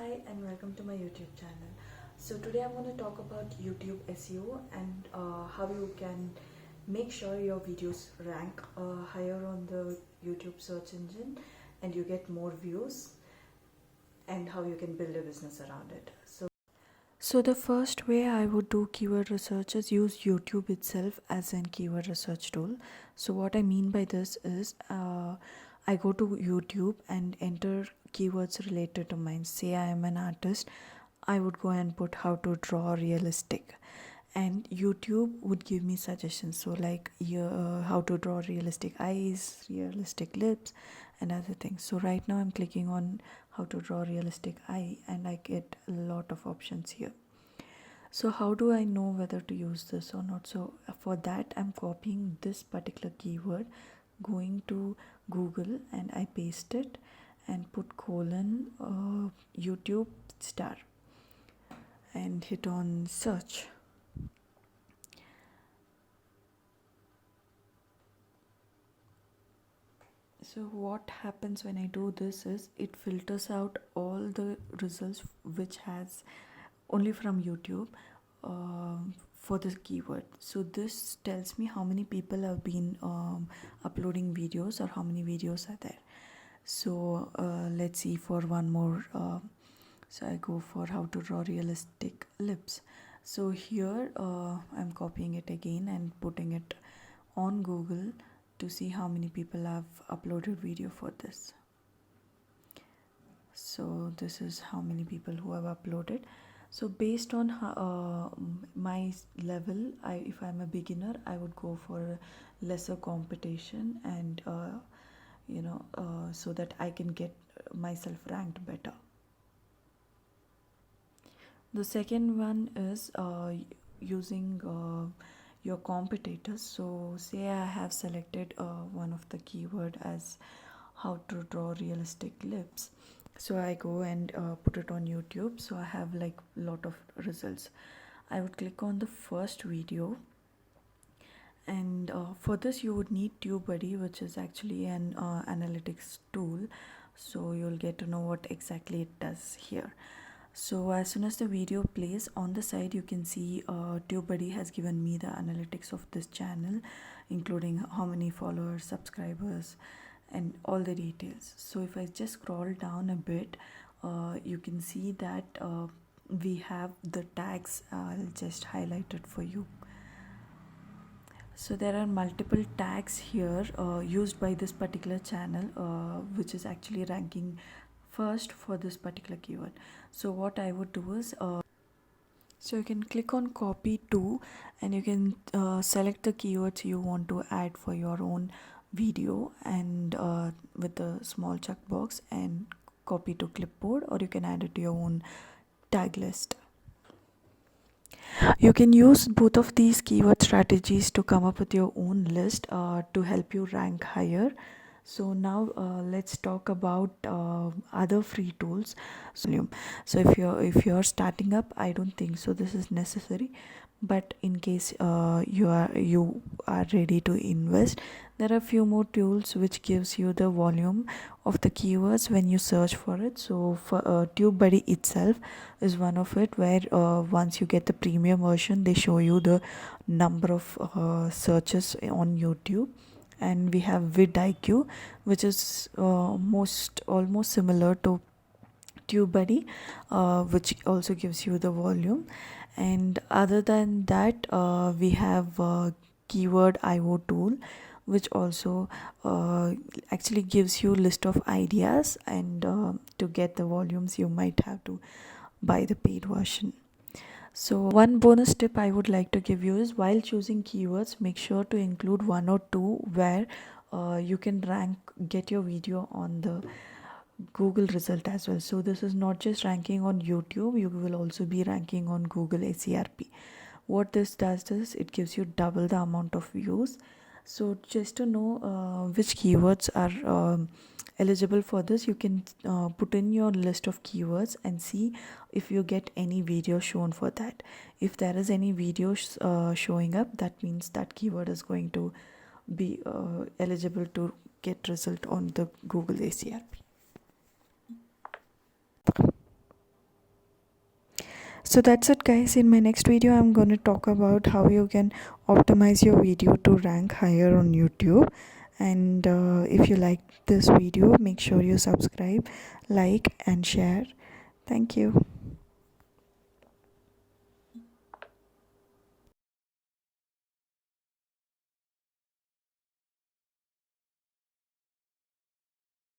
Hi and welcome to my YouTube channel. So today I'm going to talk about YouTube SEO and how you can make sure your videos rank higher on the YouTube search engine and you get more views, and how you can build a business around it. So the first way I would do keyword research is use YouTube itself as a keyword research tool. So what I mean by this is I go to YouTube and enter keywords related to mine. Say I am an artist, I would go and put how to draw realistic, and YouTube would give me suggestions. So like how to draw realistic eyes, realistic lips, and other things. So right now I'm clicking on how to draw realistic eye and I get a lot of options here. So how do I know whether to use this or not? So for that I'm copying this particular keyword, going to Google and I paste it and put colon YouTube star and hit on search. So what happens when I do this is it filters out all the results which has only from YouTube for this keyword. So this tells me how many people have been uploading videos or how many videos are there. So let's see for one more. So I go for how to draw realistic lips. So here I'm copying it again and putting it on Google to see how many people have uploaded video for this. So this is how many people who have uploaded. So based on my level, if I'm a beginner, I would go for lesser competition and so that I can get myself ranked better. The second one is using your competitors. So say I have selected one of the keyword as how to draw realistic lips. So I go and put it on YouTube. So I have like a lot of results. I would click on the first video, and for this you would need TubeBuddy, which is actually an analytics tool. So you'll get to know what exactly it does here. So as soon as the video plays, on the side you can see TubeBuddy has given me the analytics of this channel, including how many followers, subscribers, and all the details. So if I just scroll down a bit, you can see that we have the tags. I'll just highlight it for you. So there are multiple tags here used by this particular channel, which is actually ranking first for this particular keyword. So what I would do is so you can click on copy to, and you can select the keywords you want to add for your own video, and with the small checkbox, and copy to clipboard, or you can add it to your own tag list. You can use both of these keyword strategies to come up with your own list to help you rank higher. So now let's talk about other free tools. So if you're starting up, I don't think so this is necessary, but in case you are ready to invest, there are a few more tools which gives you the volume of the keywords when you search for it. So for TubeBuddy itself is one of it, where once you get the premium version, they show you the number of searches on YouTube. And we have vidIQ, which is almost similar to TubeBuddy, which also gives you the volume. And other than that, we have keyword IO tool, which also actually gives you list of ideas, and to get the volumes you might have to buy the paid version. So one bonus tip I would like to give you is, while choosing keywords, make sure to include one or two where you can get your video on the Google result as well. So this is not just ranking on YouTube, you will also be ranking on Google SERP. What this does is it gives you double the amount of views. So just to know which keywords are eligible for this, you can put in your list of keywords and see if you get any video shown for that. If there is any video showing up, that means that keyword is going to be eligible to get result on the Google SERP. So that's it, guys. In my next video, I'm going to talk about how you can optimize your video to rank higher on YouTube. And if you like this video, make sure you subscribe, like and share. Thank you.